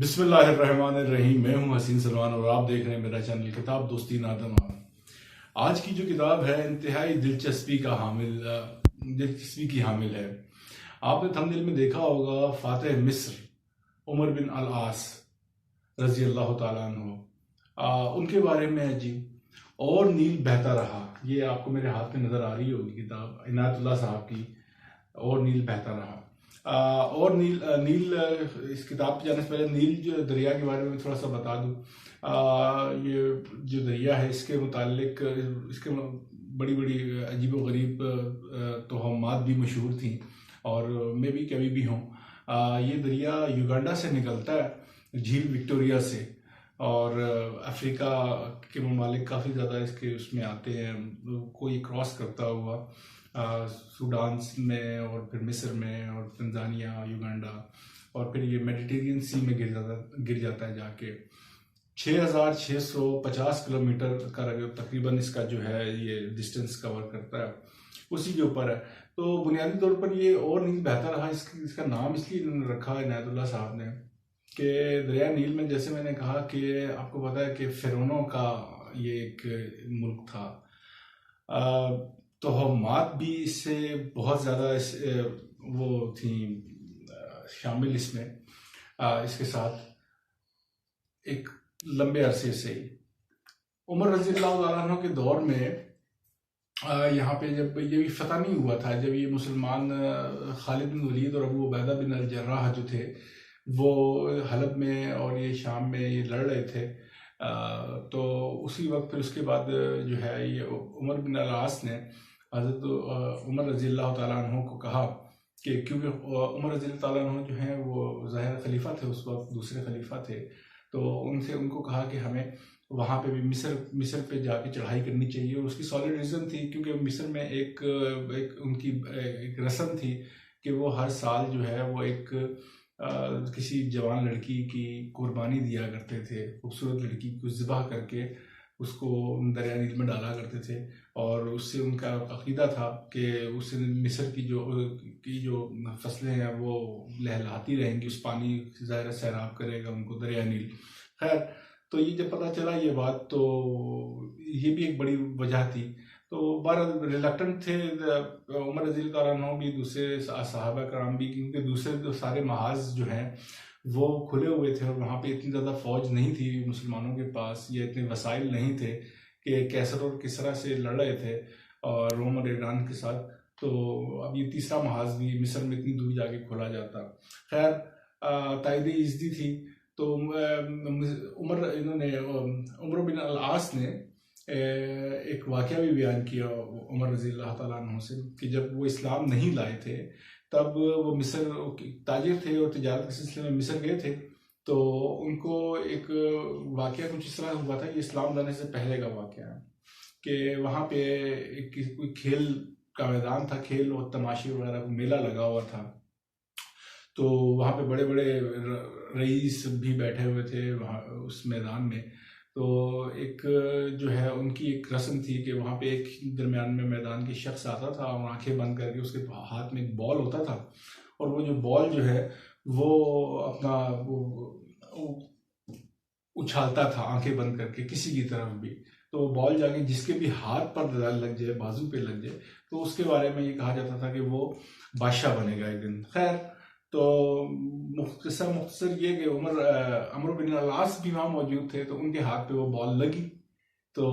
बिस्मिल्लाहिर्रहमानिर्रहीम। मैं हूं हसीन सलमान और आप देख रहे हैं मेरा चैनल किताब दोस्ती नादन। आज की जो किताब है इंतहाई दिलचस्पी की हामिल है। आपने थंबनेल में देखा होगा फातिह मिस्र उमर बिन अल आस रजी अल्लाह ताला अन्हु, उनके बारे में है जी। और नील बहता रहा, ये आपको मेरे हाथ में नजर आ रही होगी किताब इनायतुल्लाह साहब की। और नील बहता रहा। और नील इस किताब पे जाने से पहले नील जो दरिया के बारे में थोड़ा सा बता दूं। ये जो दरिया है इसके मुतालिक इसके बड़ी बड़ी अजीब व गरीब तोहमात भी मशहूर थी और मैं भी कभी भी हूँ। ये दरिया युगांडा से निकलता है, झील विक्टोरिया से, और अफ्रीका के ममालिक काफ़ी ज़्यादा इसके उसमें आते हैं, कोई क्रॉस करता हुआ सूडान में और फिर मिस्र में और तंजानिया, युगांडा, और फिर ये मेडिटेरियन सी में गिर जाता है जाके। 6,650 किलोमीटर का तकरीबन इसका जो है ये डिस्टेंस कवर करता है, उसी के ऊपर है। तो बुनियादी तौर पर ये और नील बहता रहा, इसका नाम इसलिए इन्होंने रखा है इनायतुल्लाह साहब ने कि दरिया नील में, जैसे मैंने कहा कि आपको पता है कि फिरौनों का ये एक मुल्क था। तोहमात भी इससे बहुत ज़्यादा वो थी शामिल इसमें, इसके साथ एक लंबे अरसे से ही। उमर रज़ी अल्लाह तआला अन्हु के दौर में यहाँ पे जब ये भी फतह नहीं हुआ था, जब ये मुसलमान खालिद बिन वलीद और अबू उबैदा बिन अल जर्राह जो थे वो हलब में और ये शाम में ये लड़ रहे थे, तो उसी वक्त फिर उसके बाद जो है ये उमर बिन अल आस ने हज़रत उमर रज़ी अल्लाह तआला अन्हु को कहा कि, क्योंकि उमर रज़ी अल्लाह तआला अन्हु जो हैं वो ज़ाहिर खलीफा थे, उस वक्त दूसरे खलीफा थे, तो उनको कहा कि हमें वहाँ पे भी मिस्र पे जाके चढ़ाई करनी चाहिए। और उसकी सॉलिड रीज़न थी क्योंकि मिस्र में एक उनकी एक रस्म थी कि वो हर साल जो है वो एक किसी जवान लड़की की कुर्बानी दिया करते थे, खूबसूरत लड़की को ज़िबह करके उसको दरिया नील में डाला करते थे, और उससे उनका अकीदा था कि उससे मिस्र की जो फसलें हैं वो लहलहाती रहेंगी, उस पानी ज़ाहिर सैराब करेगा उनको दरिया नील। खैर, तो ये जब पता चला ये बात, तो ये भी एक बड़ी वजह थी। तो बहरहाल रिलक्टेंट थे उमर रज़ी अल्लाह अन्हु भी, दूसरे सहाबा कराम भी, क्योंकि दूसरे जो सारे महाज जो हैं वो खुले हुए थे और वहाँ पे इतनी ज़्यादा फौज नहीं थी मुसलमानों के पास, या इतने वसाइल नहीं थे कि कैसर और किसरा से लड़ रहे थे और रोम और ईरान के साथ। तो अब ये तीसरा महाज भी मिस्र में इतनी दूर जाके खोला जाता। खैर, ताइद इज़्ज़ी थी, तो उमर बिन अल आस ने एक वाक़या भी बयान किया उमर रज़ी अल्लाह तआला अन्हु से कि जब वो इस्लाम नहीं लाए थे तब वो मिस्र ताजिर थे और तिजारत के सिलसिले में मिस्र गए थे, तो उनको एक वाक़या कुछ इस तरह हुआ था, ये इस्लाम लाने से पहले का वाक़या है, कि वहाँ पे कोई खेल का मैदान था, खेल और तमाशे वगैरह मेला लगा हुआ था, तो वहाँ पे बड़े बड़े रईस भी बैठे हुए थे वहाँ उस मैदान में। तो एक जो है उनकी एक रस्म थी कि वहाँ पे एक दरमियान में मैदान के शख्स आता था और आंखें बंद करके उसके हाथ में एक बॉल होता था, और वो जो बॉल जो है वो अपना वो उछालता था आंखें बंद करके किसी की तरफ भी, तो बॉल जाके जिसके भी हाथ पर लग जाए, बाजू पे लग जाए, तो उसके बारे में ये कहा जाता था कि वो बादशाह बनेगा एक दिन। खैर, तो मुख्तसर ये कि अमर बिन अल आस भी वहाँ मौजूद थे, तो उनके हाथ पे वो बॉल लगी। तो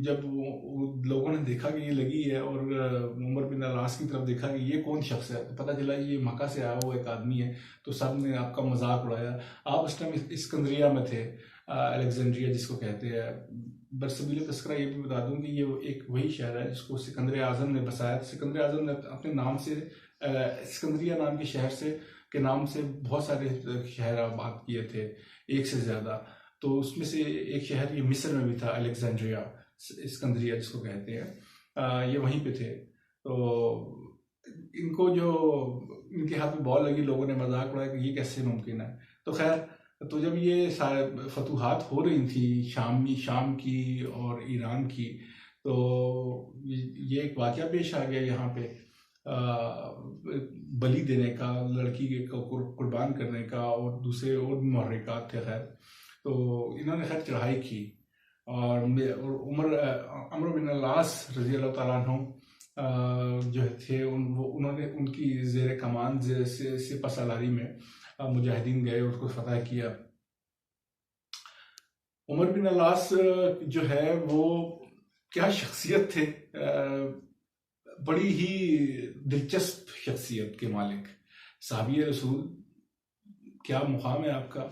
जब वो लोगों ने देखा कि ये लगी है और उमर बिन अल आस की तरफ देखा कि ये कौन शख्स है, तो पता चला ये मक्का से आया हुआ एक आदमी है, तो सब ने आपका मजाक उड़ाया। आप उस टाइम इस्कंदरिया में थे, अलेक्जेंड्रिया जिसको कहते हैं। बरसबील तस्करा ये भी बता दूं कि ये एक वही शहर है जिसको सिकंदर आजम ने बसाया। सिकंदर आजम ने अपने नाम से सिकंदरिया नाम के शहर के नाम से बहुत सारे शहर आबाद किए थे, एक से ज़्यादा। तो उसमें से एक शहर ये मिस्र में भी था, अलेक्जेंड्रिया, सिकंदरिया जिसको कहते हैं, ये वहीं पे थे। तो इनको जो इनके हाथ में बॉल लगी, लोगों ने मजाक उड़ाया कि ये कैसे मुमकिन है। तो खैर, तो जब ये फतूहात हो रही थी शाम की और ईरान की, तो ये एक वाक़या पेश आ गया यहाँ पे। बलि देने का, लड़की को कुर्बान करने का, और दूसरे और भी मुहर्रिकात थे। खैर तो इन्होंने खैर चढ़ाई की, और अमर बिन अल-आस रजी अल्लाह तआला अन्हु जो थे उन्होंने उनकी ज़ेर कमान सिपह सालारी में मुजाहिदीन गए और उसको फतह किया। उमर बिन अल-आस जो है वो क्या शख्सियत थे, बड़ी ही दिलचस्प शख्सियत के मालिक, साहबी रसूल, क्या मुकाम है आपका,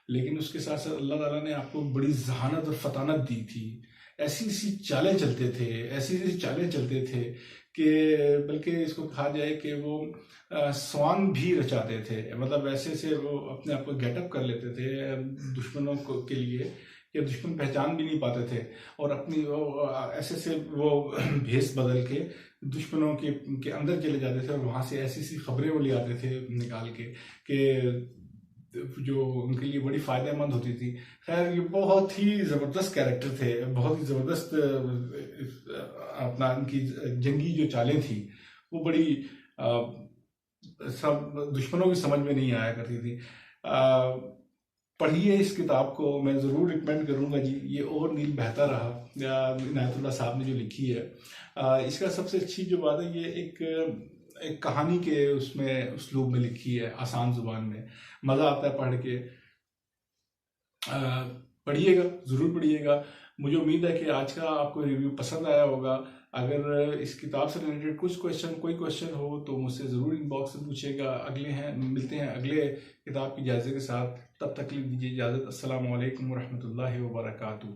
लेकिन उसके साथ साथ अल्लाह ताला ने आपको बड़ी जहानत और फतानत दी थी। ऐसी ऐसी चालें चलते थे कि बल्कि इसको कहा जाए कि वो स्वांग भी रचाते थे। मतलब ऐसे ऐसे वो अपने आप को गेटअप कर लेते थे दुश्मनों के लिए कि दुश्मन पहचान भी नहीं पाते थे, और अपनी ऐसे से वो भेस बदल के दुश्मनों के अंदर चले जाते थे, और वहाँ से ऐसी ऐसी खबरें वो ले आते थे निकाल के कि जो उनके लिए बड़ी फायदेमंद होती थी। खैर ये बहुत ही ज़बरदस्त कैरेक्टर थे, बहुत ही ज़बरदस्त अपना उनकी जंगी जो चालें थी वो बड़ी सब दुश्मनों की समझ में नहीं आया करती थी। पढ़िए इस किताब को, मैं ज़रूर रिकमेंड करूँगा जी। ये और नील बहता रहा इनायतुल्लाह साहब ने जो लिखी है। इसका सबसे अच्छी जो बात है, ये एक कहानी के उसमें उसलूब में लिखी है, आसान जुबान में, मज़ा आता है पढ़ के। पढ़िएगा, ज़रूर पढ़िएगा। मुझे उम्मीद है कि आज का आपको रिव्यू पसंद आया होगा। अगर इस किताब से रिलेटेड कोई क्वेश्चन हो तो मुझसे ज़रूर इनबॉक्स में पूछिएगा। मिलते हैं अगले किताब की जायज़े के साथ। तब तक के लिए दीजिए इजाज़त। अस्सलामु अलैकुम वरहमतुल्लाहि वबरकातुहू।